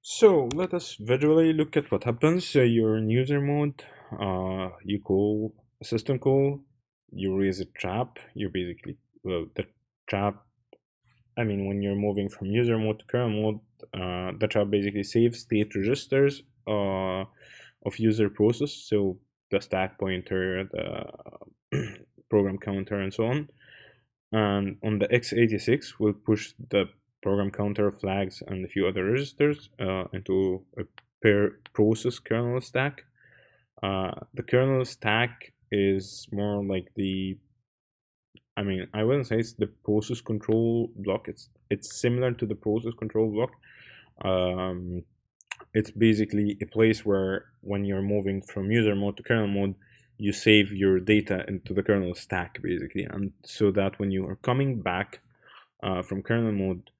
So let us visually look at what happens. You're in user mode. You call a system call. You raise a trap. You basically the trap. I mean, when you're moving from user mode to kernel mode, the trap basically saves state registers of user process. So the stack pointer, the program counter, and so on. And on the x86, we'll push the program counter, flags, and a few other registers into a per process kernel stack. The kernel stack is more like I mean, I wouldn't say it's the process control block. It's similar to the process control block. Um, it's basically a place where when you're moving from user mode to kernel mode, you save your data into the kernel stack basically, and so that when you are coming back from kernel mode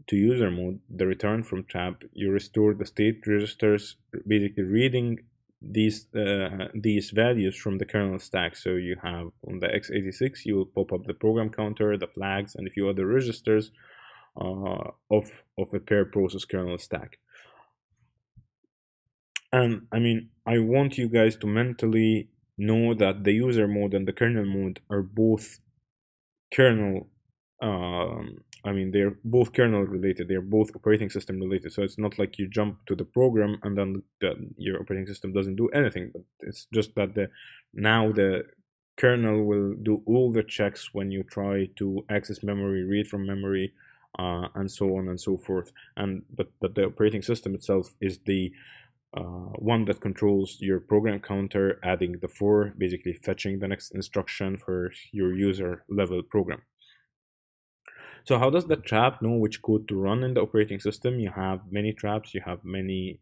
to user mode, the return from trap, you restore the state registers, basically reading these values from the kernel stack. So you have on the x86, you will pop up the program counter, the flags, and a few other registers of a pair process kernel stack. And I mean, I want you guys to mentally know that the user mode and the kernel mode are both kernel I mean, they're both kernel related, they're both operating system related. So it's not like you jump to the program and then your operating system doesn't do anything, but it's just that now the kernel will do all the checks when you try to access memory, read from memory, and so on and so forth. And but the operating system itself is the one that controls your program counter, adding the 4, basically fetching the next instruction for your user level program. So how does the trap know which code to run in the operating system? You have many traps, you have many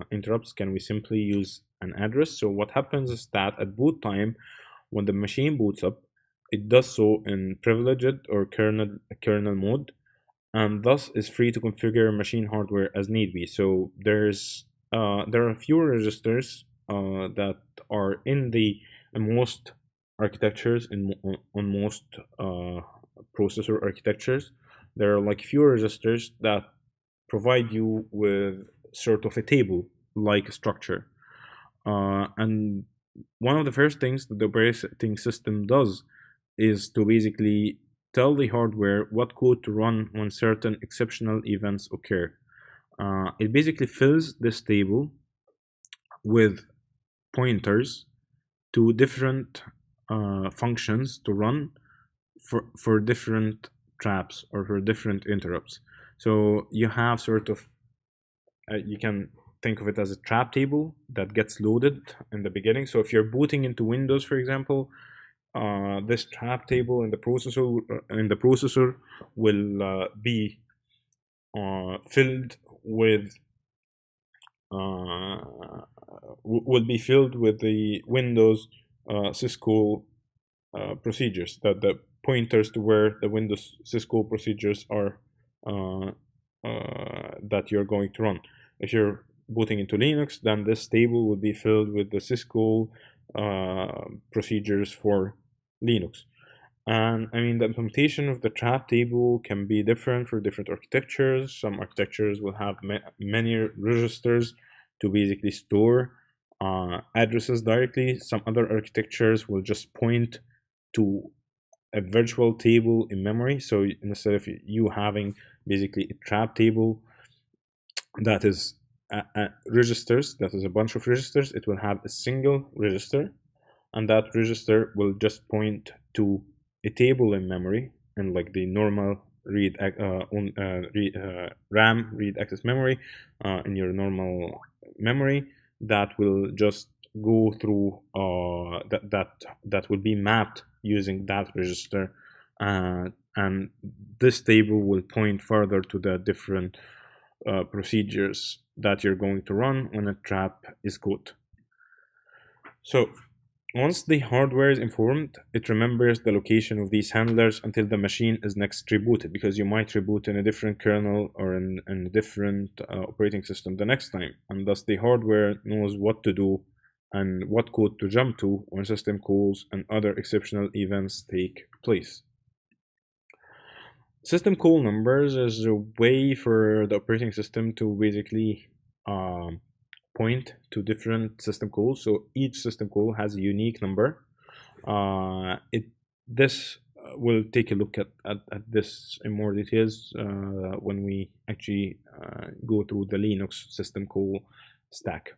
interrupts. Can we simply use an address? So what happens is that at boot time, when the machine boots up, it does so in privileged or kernel mode, and thus is free to configure machine hardware as need be. So there are few registers that are in the most architectures on most processor architectures. There are like few registers that provide you with sort of a table like structure, and one of the first things that the operating system does is to basically tell the hardware what code to run when certain exceptional events occur. It basically fills this table with pointers to different functions to run for different traps or for different interrupts. So you have sort of you can think of it as a trap table that gets loaded in the beginning. So if you're booting into Windows, for example, this trap table in the processor will be filled with will be filled with the Windows syscall procedures, that the pointers to where the Windows syscall procedures are that you're going to run. If you're booting into Linux, then this table will be filled with the syscall procedures for Linux. And I mean, the implementation of the trap table can be different for different architectures. Some architectures will have many registers to basically store addresses directly. Some other architectures will just point to a virtual table in memory. So instead of you having basically a trap table that is registers, that is a bunch of registers, it will have a single register, and that register will just point to a table in memory, and like the normal RAM read access memory in your normal memory, that will just go through that will be mapped using that register, and this table will point further to the different procedures that you're going to run when a trap is caught. So once the hardware is informed, it remembers the location of these handlers until the machine is next rebooted, because you might reboot in a different kernel or in a different operating system the next time, and thus the hardware knows what to do and what code to jump to when system calls and other exceptional events take place. System call numbers is a way for the operating system to basically point to different system calls. So each system call has a unique number. It this we'll take a look at this in more details when we actually go through the Linux system call stack.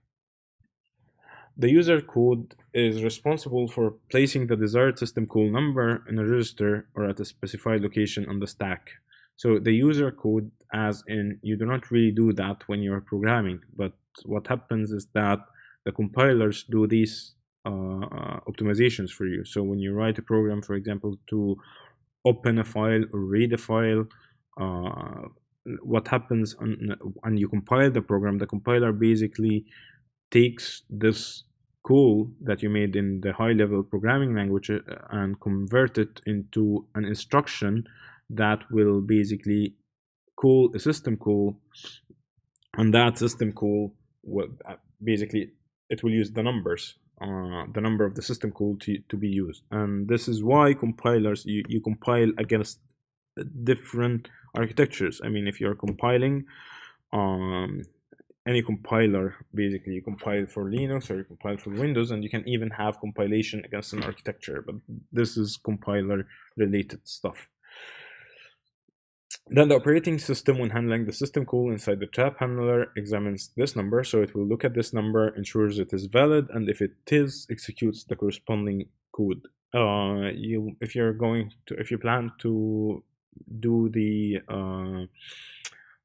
The user code is responsible for placing the desired system call number in a register or at a specified location on the stack. So the user code, as in, you do not really do that when you're programming, but what happens is that the compilers do these optimizations for you. So when you write a program, for example, to open a file or read a file, what happens when you compile the program, the compiler basically takes this call that you made in the high level programming language and convert it into an instruction that will basically call a system call, and that system call will basically it will use the numbers, the number of the system call to be used. And this is why compilers, you compile against different architectures. I mean, if you're compiling any compiler, basically you compile for Linux or you compile for Windows, and you can even have compilation against an architecture, but this is compiler related stuff. Then the operating system, when handling the system call inside the trap handler, examines this number. So it will look at this number, ensures it is valid, and if it is, executes the corresponding code. If you plan to do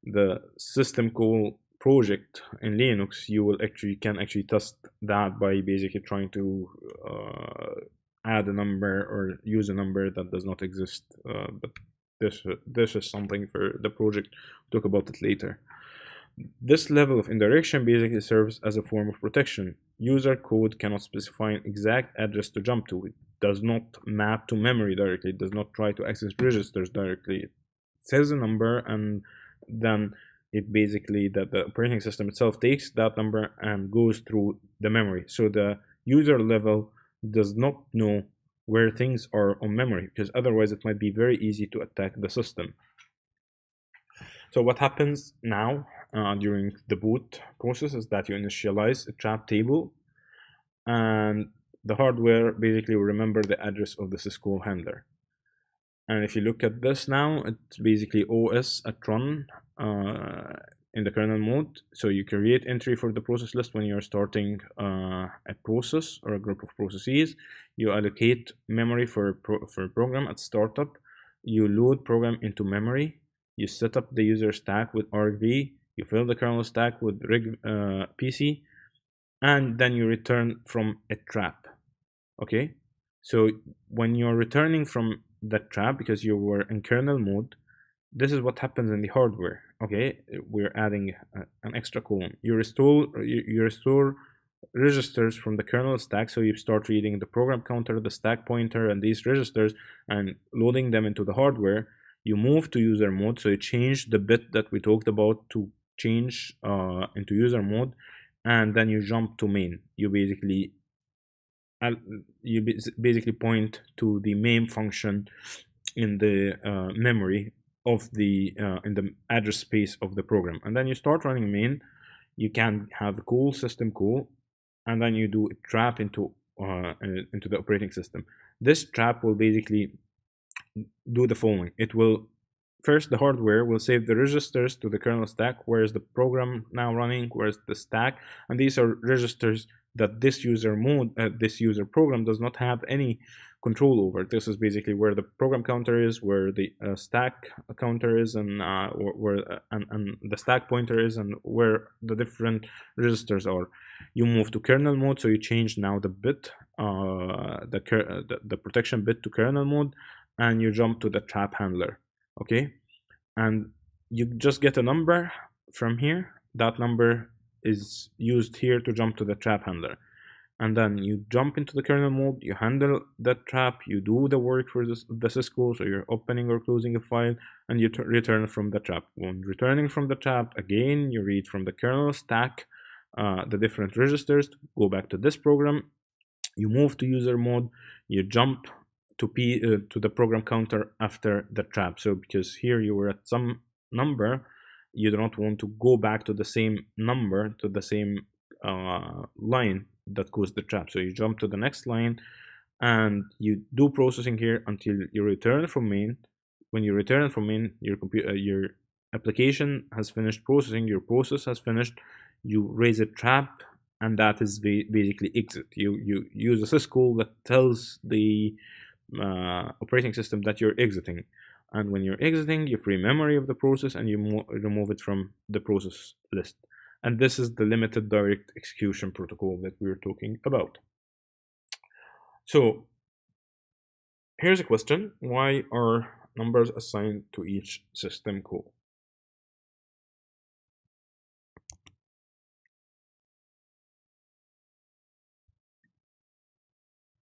the system call project in Linux, you can actually test that by basically trying to add a number or use a number that does not exist. But this is something for the project. We'll talk about it later. This level of indirection basically serves as a form of protection. User code cannot specify an exact address to jump to. It does not map to memory directly. It does not try to access registers directly. It says a number, and then it basically that the operating system itself takes that number and goes through the memory. So the user level does not know where things are on memory, because otherwise it might be very easy to attack the system. So what happens now during the boot process is that you initialize a trap table, and the hardware basically will remember the address of the syscall handler. And if you look at this now, it's basically OS at run in the kernel mode. So you create entry for the process list when you're starting a process or a group of processes. You allocate memory for a program at startup. You load program into memory. You set up the user stack with argv. You fill the kernel stack with rig PC, and then you return from a trap. Okay, so when you're returning from that trap, because you were in kernel mode, this is what happens in the hardware. Okay, we're adding an extra column. You restore registers from the kernel stack, so you start reading the program counter, the stack pointer, and these registers and loading them into the hardware. You move to user mode, so you change the bit that we talked about to change into user mode, and then you jump to main. You basically point to the main function in the memory of the in the address space of the program, and then you start running main. You can have call system call, and then you do a trap into the operating system. This trap will basically do the following. It will first, the hardware will save the registers to the kernel stack. Where is the program now running? Where's the stack? And these are registers that this user program does not have any control over. This is basically where the program counter is, where the stack counter is, and and the stack pointer is, and where the different registers are. You move to kernel mode, so you change now the bit, the protection bit to kernel mode, and you jump to the trap handler. Okay, and you just get a number from here. That number is used here to jump to the trap handler, and then you jump into the kernel mode. You handle that trap. You do the work for the syscall, so you're opening or closing a file, and you return from the trap. When returning from the trap, again you read from the kernel stack the different registers to go back to this program. You move to user mode. You jump to the program counter after the trap. So because here you were at some number, you do not want to go back to the same number, to the same line that caused the trap. So you jump to the next line and you do processing here until you return from main. When you return from main, your computer, your application has finished processing, your process has finished, you raise a trap, and that is basically exit. You use a syscall that tells the operating system that you're exiting, and when you're exiting, you free memory of the process and you remove it from the process list. And this is the limited direct execution protocol that we're talking about. So here's a question: why are numbers assigned to each system call?